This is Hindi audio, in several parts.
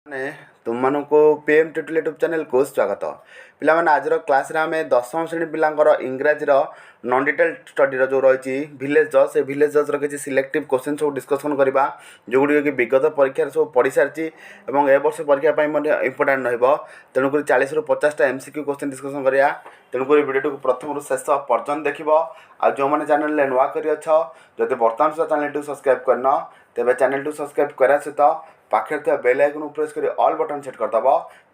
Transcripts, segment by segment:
ने तुमको पीएम ट्यूटोरियल यूट्यूब चैनल को स्वागत पिला माने आज क्लास रे आम 10वीं श्रेणी पिलांकर इंग्राजी नॉन डिटेल स्टडी जो रही विलेज जज से विलेज जज किसी सिलेक्टिव क्वेश्चन सब डिस्कसन करवा जो गुड़ी कि विगत परीक्षा सब पढ़ी सारी ए वर्ष परीक्षा इंपोर्टाट रेणुक 40 ରୁ 50टा MCQ क्वेश्चन डिस्कसन करा तेणुक भिडियो को प्रथम रू शेष पर्यटन देख आ जो मैंने चैनल नुआ कर जब बर्तमान सुधा चैनल टू सब्सक्राइब करना तेज चैनल टू सब्सक्राइब करा सहित पाखे बेल आइकन प्रेस कर ऑल बटन सेट करदेव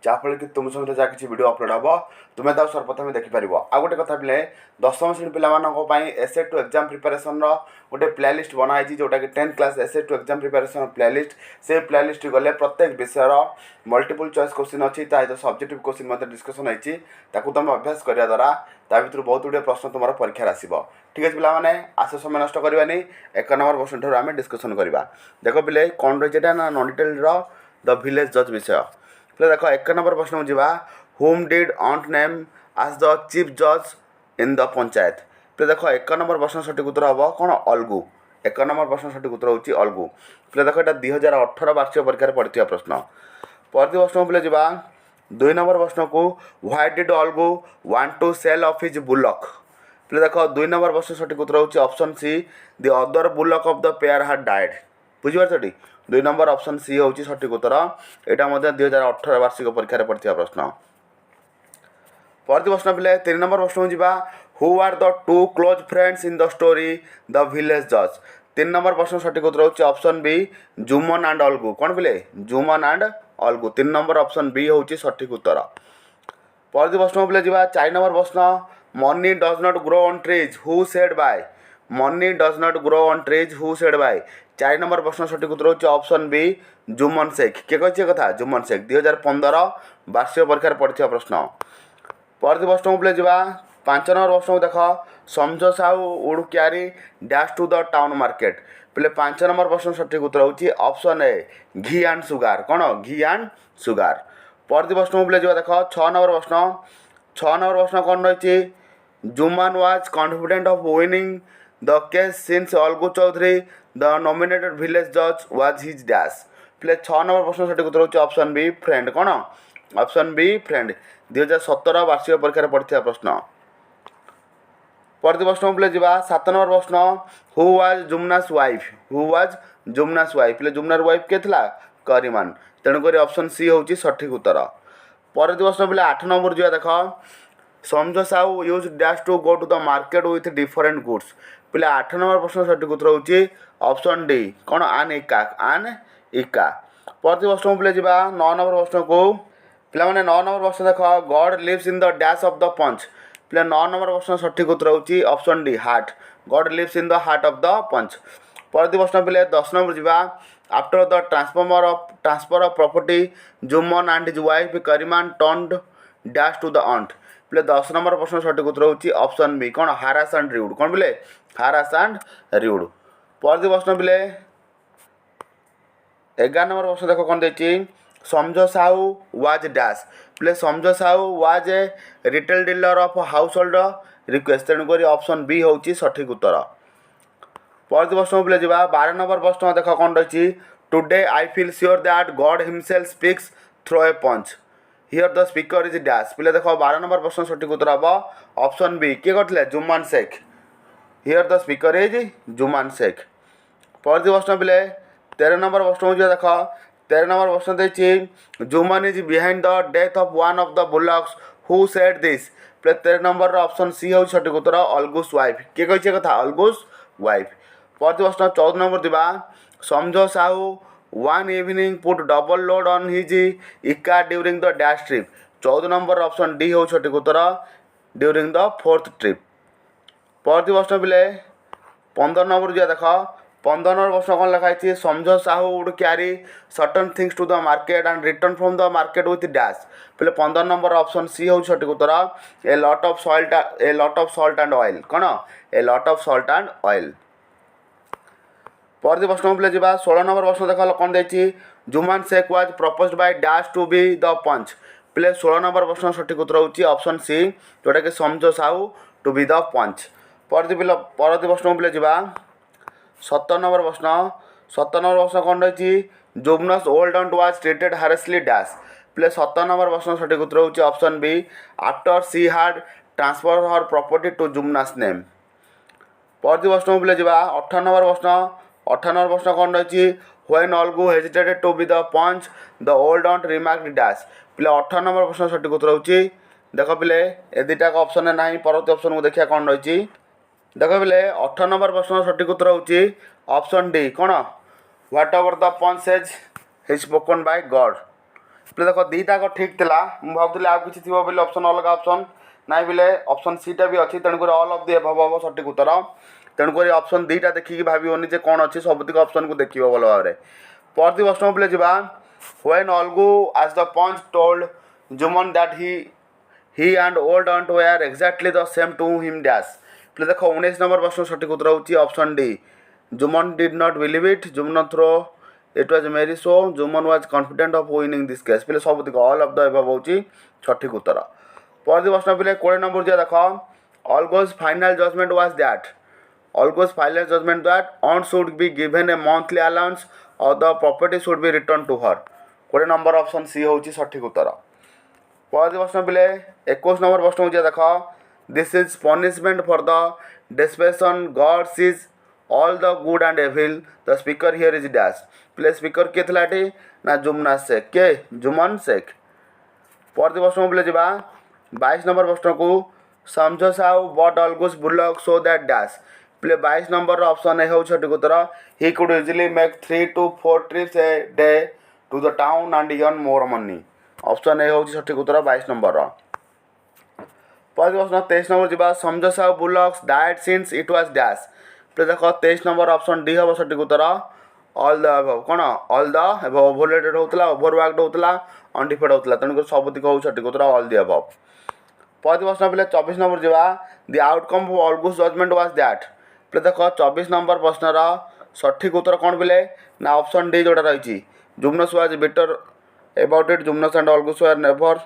जहाँफल कि तुम समय जहाँ किसी वीडियो अपलोड हम तुम्हें तो सर्वप्रथम देखिपर। आ गोटे कथा पिले 10वीं श्रेणी पिलामानंपाई एसए टू एग्जाम प्रिपेरेसन गोटे प्लेलिस्ट बनाई जोटा कि 10th class S A to exam preparation playlist से प्लेलिस्ट गले प्रत्येक विषय मल्टीपल चॉइस क्वेश्चन अच्छी सहित सब्जेक्टिव क्वेश्चन डिस्कसन होती तुम अभ्यास करने द्वारा ता भर बहुत गुड़े प्रश्न तुम परीक्षा आसो। ठीक है पिलाने आस समय नष्ट करवानी 1 नंबर क्वेश्चन ठार आम डिस्कसन करवा। देख पिले कौन रही ना नॉन डिटेल द विलेज जज विषय पे देख 1 नंबर प्रश्न जा हुम डिड ऑन्ट नेम आज द चीफ जज इन द पंचायत पे देख 1 नंबर प्रश्न सठिक उत्तर हम कौन अलगू 1 नंबर प्रश्न सठिक उत्तर होची अलगू पे देख यहाँ 2018 वार्षिक परीक्षा पड़ता प्रश्न। परवर्ती प्रश्न पे जा 2 नंबर प्रश्न को why did Algu want to sell off his bullock पे देख 2 नंबर प्रश्न सठिक उत्तर होची option C the other bullock of the pair had died बुझीपार 2 नंबर ऑप्शन सी होची सठिक उत्तर यहाँ 2018 वार्षिक परीक्षा पड़ता प्रश्न। परवर्ती प्रश्न पे 3 नंबर प्रश्न जा who are the two close friends in the story the village जज 3 नंबर प्रश्न सठिक उत्तर होची option B Juman and Alagu कौन पिले Juman and Alagu 3 number option B होची सठिक उत्तर। परवर्ती प्रश्न पे जा 4 नंबर प्रश्न money does not grow on trees who said bye money does not grow on trees who said bye 4 number प्रश्न सठिक उत्तर होची ऑप्शन बी जुमन शेख किए कही कथा जुमन शेख 2015 वार्षिक परीक्षा पड़ता प्रश्न। परवर्ती प्रश्न पे जा 5 नंबर प्रश्न देख समझो Sahu would carry dash to the town market पे 5 नंबर प्रश्न सठिक उत्तर होची option A ghee and sugar कौन घी एंड सुगार। परवर्ती प्रश्न पे जा देख 6 नंबर प्रश्न कौन रही Jumman was confident of winning the case since Algu Chaudhary the nominated village जज वाज हिज डैश पे 6 नंबर प्रश्न सठिक उत्तर होची ऑप्शन बी फ्रेंड कौन ऑप्शन बी फ्रेंड 2017 वार्षिक परीक्षा पड़ता प्रश्न। परवर्ती प्रश्न पे जा 7 नंबर प्रश्न हु वाज जुमनास वाइफ पे जुमनार वाइफ किए था करीमान तेणुक ऑप्शन सी होची सठिक उत्तर। परवर्ती प्रश्न पे 8 नंबर जा देख समझो Sahu use dash to go to the market with different goods पे 8 नंबर प्रश्न सठिक उत्तर होची ऑप्शन डी कौन आन इका। परवर्ती प्रश्न पे जा 9 नंबर प्रश्न को पे 9 नंबर प्रश्न देख God lives in the dash of the panch पे 9 नंबर प्रश्न सठिक उत्तर होची option D heart God lives in the heart of the panch. परवर्ती प्रश्न पे 10 नंबर जा after the transfer of property Jumman and his wife Kariman turned dash to the aunt पे 10 नंबर प्रश्न सठिक उत्तर होची ऑप्शन बी कौन हारास एंड रिउड कौन बोले हारास एंड रिउड। परवर्ती प्रश्न पे 11 नंबर प्रश्न देख कौन देखिए समझो साहू वाज डैश प्ले Samjhu Sahu was a retail dealer of house hold request तेणुक ऑप्शन बी होची सठिक उत्तर। परवर्ती प्रश्न पे जा 12 नंबर प्रश्न देख कौन रही today I feel sure that God himself speaks through a panch here the speaker is dash पे देख 12 नंबर प्रश्न सठिक उत्तर हम ऑप्शन बी किए करते Jumman Sheikh here the speaker is Jumman Sheikh. परवर्ती प्रश्न पे 13 नंबर प्रश्न देख 13 नंबर प्रश्न देखिए Juman is behind the death of one of the bullocks who said this पे 13 नंबर ऑप्शन सी हो सठिक उत्तर अलगूस वाइफ किए कही कथा अलगूस वाइफ। परवर्ती प्रश्न 14 नंबर दिबा Samjhu Sahu one evening put double load on his ekka during the dash trip 14 number option D हो सठिक उत्तर ड्यूरिंग द 4th ट्रिप। परवर्ती प्रश्न पे 15 नंबर जो देख 15 नंबर प्रश्न कौन लिखाई Samjhu Sahu would carry certain things to the market and return from the market with dash पे 15 नंबर ऑप्शन सी हो सठिक उत्तर a lot of salt and oil कौन a lot of salt and oil. परवर्ती प्रश्न पे जा 16 नंबर प्रश्न देख कौन देखिए Jumman Sheikh was proposed by dash to be the panch पे 16 नंबर प्रश्न सठिक उत्तर होची ऑप्शन सी जोटा कि Samjhu Sahu to be the panch. परवर्ती प्रश्न पे जा 17 नंबर प्रश्न कौन रही Jumman's old aunt was treated harshly dash प्ले 17 नंबर प्रश्न सठिक उत्तर होची option B after she had transfer her property to Jumman's name. परवर्ती प्रश्न बोले जा 18 नंबर प्रश्न कौन रही when Algu hesitated to be the panch the old aunt remark dash प्ले 18 नंबर प्रश्न सठिक उत्तर होची देख पिले ए दुटा ऑप्शन ना परवर्ती ऑप्शन को देखिए कौन रही देख पिले 18 नंबर प्रश्न सठिक उत्तर होची ऑप्शन डी कौन whatever the panch says he spoken by God पिले देख दुटा ठीक थिला मु भाबुली आ किछि थिबो बोले ऑप्शन अलग ऑप्शन नाइ बिले ऑप्शन सी टा भी अच्छी तेणुक ऑल ऑफ द एबव हम सठिक उत्तर तेणुक ऑप्शन दुटा देखिए भावनी जे कौन अच्छी सबुतिक ऑप्शन को देखिए भल भाव में। परवर्ती प्रश्न बोले जा when Algu as the panch told Jumman that he and old aunt were exactly the same to him dash प्ले देख 19 नंबर प्रश्न सठिक उत्तर होची option D Jumman did not believe it Jumman through it was merry so Jumman was confident of winning this case प्ले सबुतिक ऑल ऑफ द एबव होची सठिक उत्तर। परवर्ती प्रश्न पिले 20 नंबर दिया देख Algu's final judgement was that Algu's final judgement that aunt should be given a monthly allowance और the property should be return to her 20 number option C होची सठिक उत्तर। परवर्ती प्रश्न पिले 21 नंबर प्रश्न दिया देख this is punishment for the desperation God sees all the good and evil the speaker here is dash प्ले स्पीकर किए थिला एठी ना जुमना शेख के जुमन शेख। परवर्ती प्रश्न बोले जा 22 नंबर प्रश्न को Samjhu Sahu bought Algu's bullock so that dash प्ले 22 नंबर ऑप्शन ए हो सठिक उत्तर he could easily make 3 to 4 trips a day to the town and earn more money option A हो सठिक उत्तर 22 नंबर। परवर्ती प्रश्न 23 नंबर जा Samjhu Sahu bullocks died since it was dash प्ले देख 23 नंबर ऑप्शन डी हम सठिक उत्तर ऑल द एबव कौन ऑल द एबव ओवररेटेड होता ओवरवर्कड होता अनडिफेड होता तेणुक सबुतिक हो सठिक उत्तर ऑल द एबव। परवर्ती प्रश्न पे 24 नंबर जा the outcome of Algu's judgement was that पे देख 24 नंबर प्रश्नर सठिक उत्तर कौन बोले ना ऑप्शन डी जोटा रही Jumman's was better about it Jumman's and Algu's were never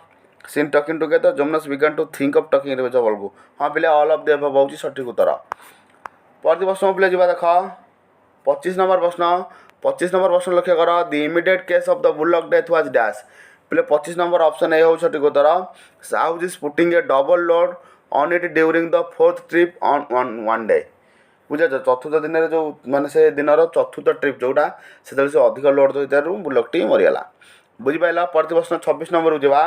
seen talking together Jumman's began to think of talking with Algu हाँ पिले ऑल ऑफ द एबव होची सठिक उत्तर। परवर्ती प्रश्न पे जा देख 25 नंबर प्रश्न लक्ष्य कर the immediate case of the bullock death was dash प्ले 25 नंबर ऑप्शन ए हो सठिक उत्तर Sahu is putting a double load on it during the 4th trip on one day बुझे चतुर्थ दिन जो माने से दिन चतुर्थ ट्रिप जोटा से अधिक लोड होता बुल्लकटी मरीगला बुझीपारा। परवर्ती प्रश्न 26 नंबर जा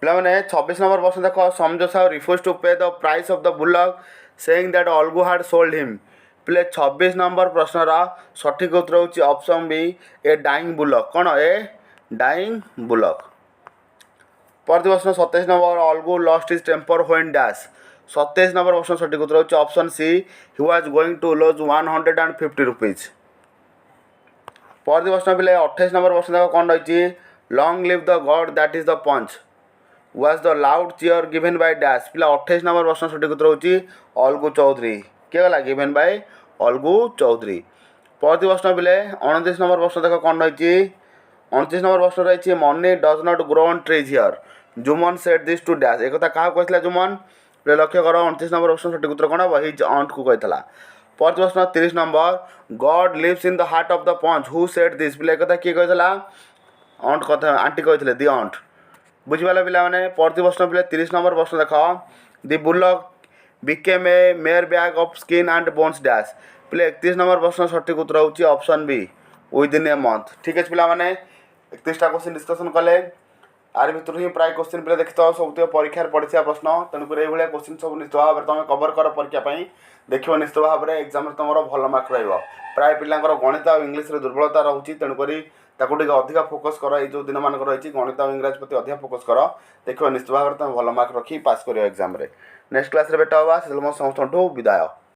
पे 26 नंबर प्रश्न देख समझो Sahu refuse to pay the price of the bullock saying that Algu had sold him प्ले 26 नंबर प्रश्नर सठिक उत्तर होची option B a dying bullock कौन ए डाइंग बुल्लक। परवर्ती प्रश्न 27 number Algu lost his temper when dash 27 number प्रश्न सठिक उत्तर होची option C he was going to lose 150 rupees. परवर्ती प्रश्न पे 28 नंबर प्रश्न देख कौन रही long live the God that is the panch was the loud cheer given by dash पिला 28 नंबर प्रश्न सठिक उत्तर होची अलगू चौधरी किए गला गिवन बाय अलगू चौधरी। परवर्ती प्रश्न पे 29 नंबर प्रश्न देख कौन रही 29 नंबर प्रश्न रही money does not grow on trees here Juman said this to dash एक क्या कहला जुमन लक्ष्य कर 29 नंबर प्रश्न सठिक उत्तर कौन हम हिज ऑन्ट को कहला। परवर्ती प्रश्न 30 number God lives in the heart of the panch who said this पिला एक किए कहला ऑन्ट कथा आंटी कहते दि ऑन्ट बुझीपारा पिला। परवर्ती प्रश्न पे 30 नंबर प्रश्न देख the bullock became a mere bag of skin and bones dash पिले 31 नंबर प्रश्न सठिक उत्तर होची option B within a month. ठीक है पिला 31टा क्वेश्चन डिस्कसन कले आर भितर ही प्राय क्वेश्चन पे देखी सब परीक्षा पढ़ी प्रश्न तेणुक ये क्वेश्चन सब निश्चित भाव में तुम कवर कर परीक्षा देख निश्चित भाव में एग्जाम तुम भल मार्क प्राय पिलांकर गणित और इंग्लीश दुर्बलता रोचे तेणुक अधिक फोकस कर जो दिन मान रही गणित और इंग्राजी प्रति अधिक फोकस कर देख निश्चित भाव में तुम भल मार्क रखी पास कर एग्जाम नेक्स्ट क्लास भेट हाँ से समस्त विदाय।